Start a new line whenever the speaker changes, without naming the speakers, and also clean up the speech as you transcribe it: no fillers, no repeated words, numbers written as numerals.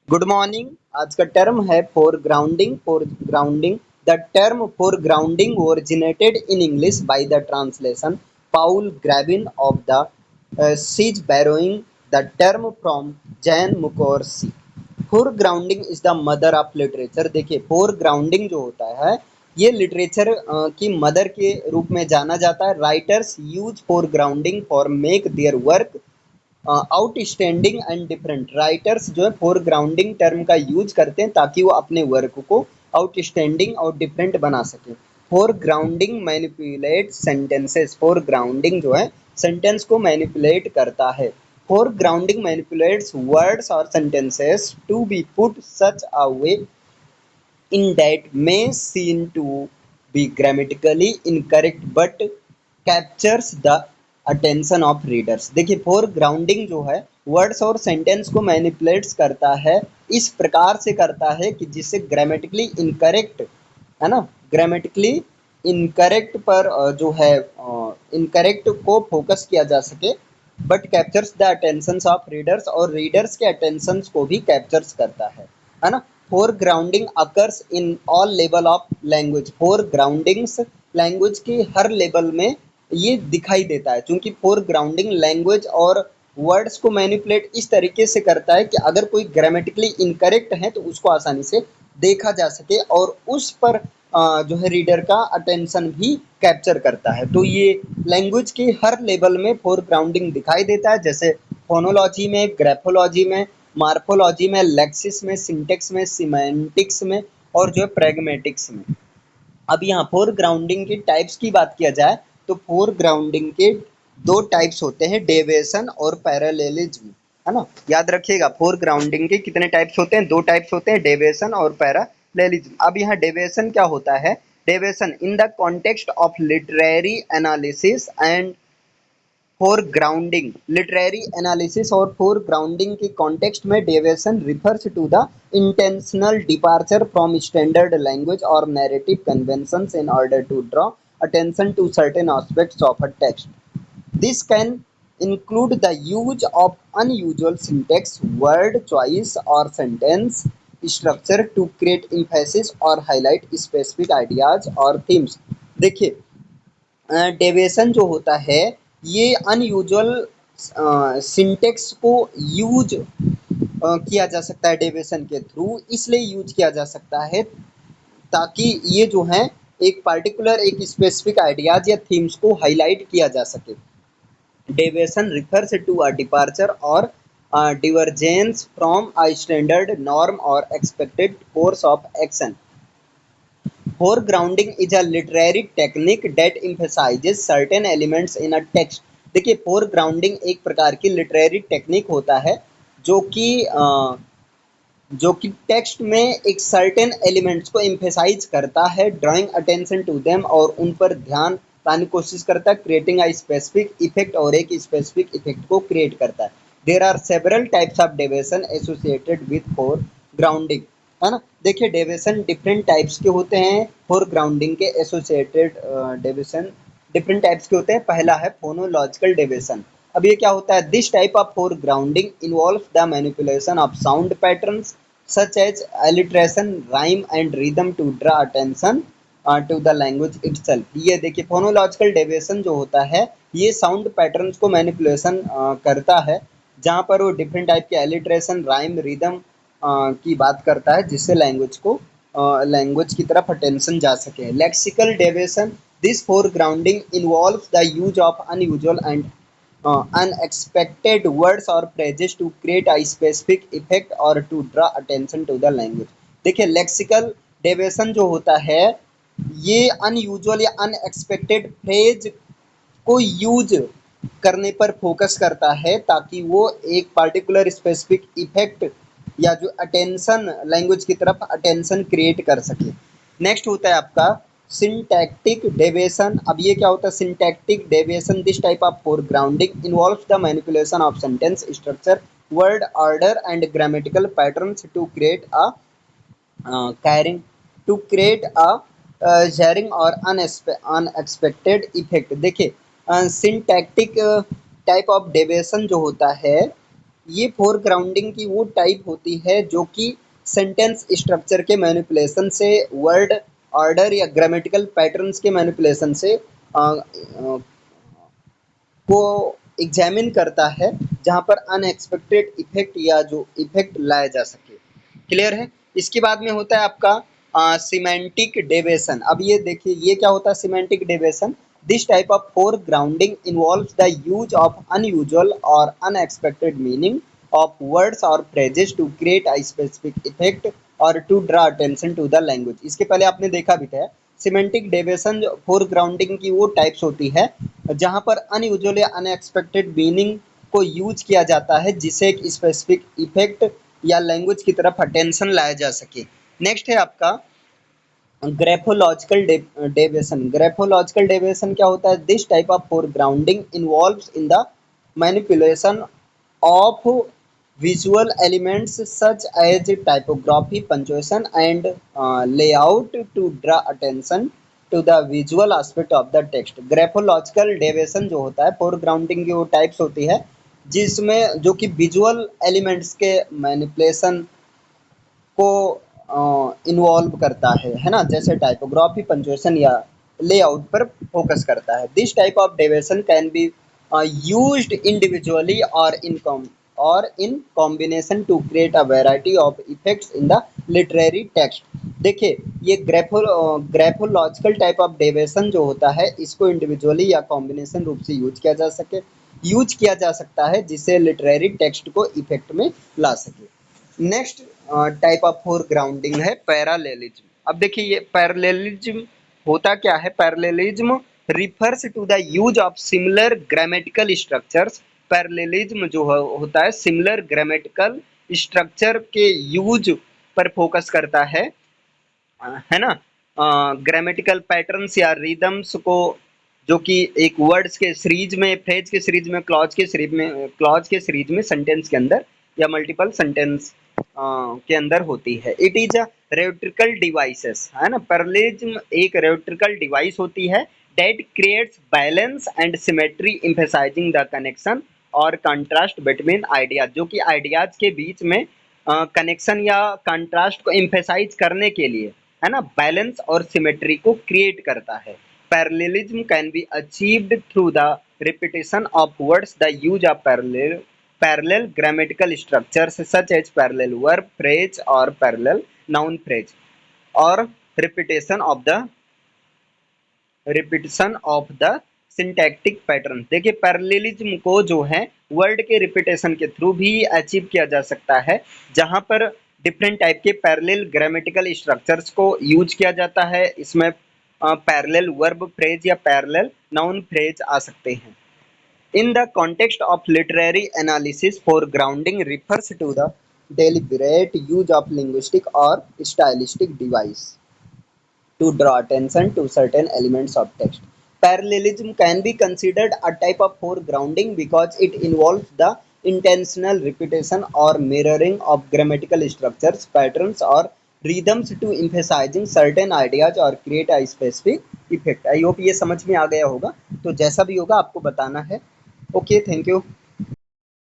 Good morning. आज का term है foregrounding. Foregrounding the term foregrounding originated in English by the translation Paul Garvin of the Czech borrowing the term from Jan Mukarovsky. Foregrounding is the mother of literature. देखिए foregrounding जो होता है ये literature की mother के रूप में जाना जाता है। Writers use foregrounding for make their work outstanding and different. Writers जो है फोरग्राउंडिंग टर्म का यूज करते हैं ताकि वो अपने वर्क को आउटस्टैंडिंग और डिफरेंट बना सके। फोरग्राउंडिंग मैनिपुलेट सेंटेंसेस। फोरग्राउंडिंग जो है सेंटेंस को मैनिपुलेट करता है। फोरग्राउंडिंग मैनिपुलेट्स वर्ड्स और sentences to be put such a way in that may seem to be grammatically incorrect but captures the attention of readers। देखिए फोरग्राउंडिंग जो है वर्ड्स और सेंटेंस को मैनिपुलेट्स करता है, इस प्रकार से करता है कि जिससे ग्रामेटिकली इनकरेक्ट है ना, ग्रामेटिकली इनकरेक्ट पर जो है इनकरेक्ट को फोकस किया जा सके, but captures the attention of readers और रीडर्स के अटेंशन को भी कैप्चर्स करता है ना। Foregrounding occurs in all level of language. Foregroundings language के हर लेवल में ये दिखाई देता है, क्योंकि फोरग्राउंडिंग लैंग्वेज और वर्ड्स को मैनिपुलेट इस तरीके से करता है कि अगर कोई ग्रामेटिकली इनकरेक्ट है तो उसको आसानी से देखा जा सके और उस पर जो है रीडर का अटेंशन भी कैप्चर करता है। तो ये लैंग्वेज के हर लेवल में फोरग्राउंडिंग दिखाई देता है, जैसे फोनोलॉजी में, ग्राफोलॉजी में, मार्फोलॉजी में, लेक्सिस में, सिंटेक्स में, सिमेंटिक्स में और जो है प्रैग्मेटिक्स में। अब यहाँ फोरग्राउंडिंग के टाइप्स की बात किया जाए तो फोरग्राउंडिंग के दो टाइप्स होते हैं, डेविएशन और पैरेललिज्म, है ना। याद रखिएगा फोरग्राउंडिंग के कितने टाइप्स होते हैं, दो टाइप्स होते हैं, डेविएशन और पैरेललिज्म। अब यहाँ डेविएशन क्या होता है? Deviation in the context of literary analysis and foregrounding. Literary analysis और फोरग्राउंडिंग के कॉन्टेक्स्ट में deviation refers to the intentional departure from standard language और narrative conventions in order to draw attention to certain aspects of a text. This can include the use of unusual syntax, word choice or sentence structure to create emphasis or highlight specific ideas or themes। देखिए deviation जो होता है ये unusual syntax को use किया जा सकता है डेविएशन के थ्रू, इसलिए यूज किया जा सकता है ताकि ये जो है एक पार्टिकुलर एक स्पेसिफिक आइडियाज या थीम्स को हाईलाइट किया जा सके। Deviation refers to a departure और divergence from a standard norm or expected course of action। Foregrounding is a literary technique that emphasizes certain elements in a text। देखिए foregrounding एक प्रकार की लिटरेरी टेक्निक होता है जो कि जो कि टेक्स्ट में एक सर्टेन एलिमेंट्स को एम्फेसाइज करता है, ड्राइंग अटेंशन टू देम और उन पर ध्यान लाने की कोशिश करता है, क्रिएटिंग अ स्पेसिफिक इफेक्ट और एक स्पेसिफिक इफेक्ट को क्रिएट करता है। There are several types of deviation associated with foregrounding, है ना। देखिए डेविएशन डिफरेंट टाइप्स के होते हैं, फोरग्राउंडिंग के एसोसिएटेड डेविएशन डिफरेंट टाइप्स के होते हैं। पहला है फोनोलॉजिकल डेविएशन। अब ये क्या होता है? This type of foregrounding involve the manipulation of sound patterns such as alliteration, rhyme and rhythm to draw attention to the language itself। ये देखिए फोनोलॉजिकल डेविएशन जो होता है ये साउंड पैटर्न्स को मैनिपुलेशन करता है, जहाँ पर वो डिफरेंट टाइप के alliteration, rhyme, rhythm की बात करता है जिससे लैंग्वेज की तरफ अटेंशन जा सके। Lexical deviation this foregrounding involves the use of unusual and unexpected words or phrases to create a specific effect or to draw attention to the language। देखिए लेक्सिकल डेविएशन जो होता है ये अनयूजुअल या अनएक्सपेक्टेड फ्रेज को use करने पर focus करता है ताकि वो एक पार्टिकुलर स्पेसिफिक इफेक्ट या जो अटेंशन लैंग्वेज की तरफ अटेंशन क्रिएट कर सके। नेक्स्ट होता है आपका सिंटैक्टिक डेविएशन। अब ये क्या होता है? Syntactic deviation this type of foregrounding involves the manipulation of sentence structure, word order and grammatical patterns to create a caring to create a jarring और अनएक्सपेक्टेड इफेक्ट। देखिए सिंटैक्टिक टाइप ऑफ डेविएशन जो होता है ये फोरग्राउंडिंग की वो type होती है जो कि सेंटेंस स्ट्रक्चर के मैनिपुलेशन से, वर्ड ऑर्डर या ग्रामेटिकल पैटर्न्स के मैनिपुलेशन से को एग्जामिन करता है, जहाँ पर अनएक्सपेक्टेड इफेक्ट या जो इफेक्ट लाया जा सके। क्लियर है? इसके बाद में होता है आपका सिमेंटिक डेविएशन। अब ये देखिए ये क्या होता है semantic deviation. This type of foregrounding involves the use of unusual और unexpected meaning of words or phrases to create a specific effect or to draw attention to the language। इसके पहले आपने देखा भी था सिमेंटिक डेविएशन फोरग्राउंडिंग की वो types होती है जहां पर अनयूजुअल या अनएक्सपेक्टेड मीनिंग को यूज किया जाता है जिससे एक स्पेसिफिक इफेक्ट या लैंग्वेज की तरफ अटेंशन लाया जा सके। नेक्स्ट है आपका ग्रेफोलॉजिकल डेविएशन। ग्रेफोलॉजिकल डेविएशन क्या होता है? This type of foregrounding involves in the manipulation of visual elements such as typography, punctuation, and layout to draw attention to the visual aspect of the text। Graphological deviation जो होता है फोरग्राउंडिंग की वो types होती है जिसमें जो कि विजुअल एलिमेंट्स के मैनिपुलेशन को इन्वॉल्व करता है ना, जैसे टाइपोग्राफी, पंक्चुएशन या लेआउट पर फोकस करता है। This type of deviation can be used individually और in combination to create a variety of effects in the literary text. देखिए ये ग्रेफोलॉजिकल टाइप ऑफ डेविएशन जो होता है इसको इंडिविजुअली या कॉम्बिनेशन रूप से यूज किया जा सकता है जिससे लिटरेरी टेक्स्ट को इफेक्ट में ला सके। नेक्स्ट टाइप ऑफ फोरग्राउंडिंग है पैरालेलिज्म। अब देखिए ये पैरालेलिज्म होता क्या है? Parallelism refers to the use of similar grammatical structures. Parallelism जो होता है सिमिलर ग्रामेटिकल स्ट्रक्चर के यूज पर फोकस करता है ना, ग्रामेटिकल पैटर्न्स या रिदम्स को जो कि एक वर्ड्स के सीरीज में, फ्रेज के सीरीज में, क्लॉज के सीरीज में, सेंटेंस के अंदर या मल्टीपल सेंटेंस के अंदर होती है। इट इज अ रेट्रिकल डिवाइसेस, है ना। पैरेललिज्म एक रेट्रिकल डिवाइस होती है that creates balance and symmetry emphasising the connection और कंट्रास्ट बिटवीन आइडियाज, जो कि आइडियाज के बीच में कनेक्शन या कंट्रास्ट को एम्फसाइज करने के लिए, है ना, बैलेंस और सिमेट्री को क्रिएट करता है। Parallelism can be achieved through the repetition of words, the use of parallel grammatical structures such as parallel verb phrase or parallel noun phrase, or repetition of the syntactic pattern। देखिए parallelism को जो है word के repetition के through भी achieve किया जा सकता है जहां पर डिफरेंट टाइप के पैरेलल ग्रामेटिकल स्ट्रक्चर्स को यूज किया जाता है। इसमें पैरेलल वर्ब फ्रेज या पैरेलल नाउन फ्रेज आ सकते हैं। In the context of literary analysis, foregrounding refers to the deliberate use of linguistic or stylistic device to draw attention to certain elements of text। Parallelism can be considered a type of foregrounding because it involves the intentional repetition or mirroring of grammatical structures, patterns, or rhythms to emphasizing certain ideas or create a specific effect। I hope ये समझ में आ गया होगा। तो जैसा भी होगा आपको बताना है। Okay, thank you.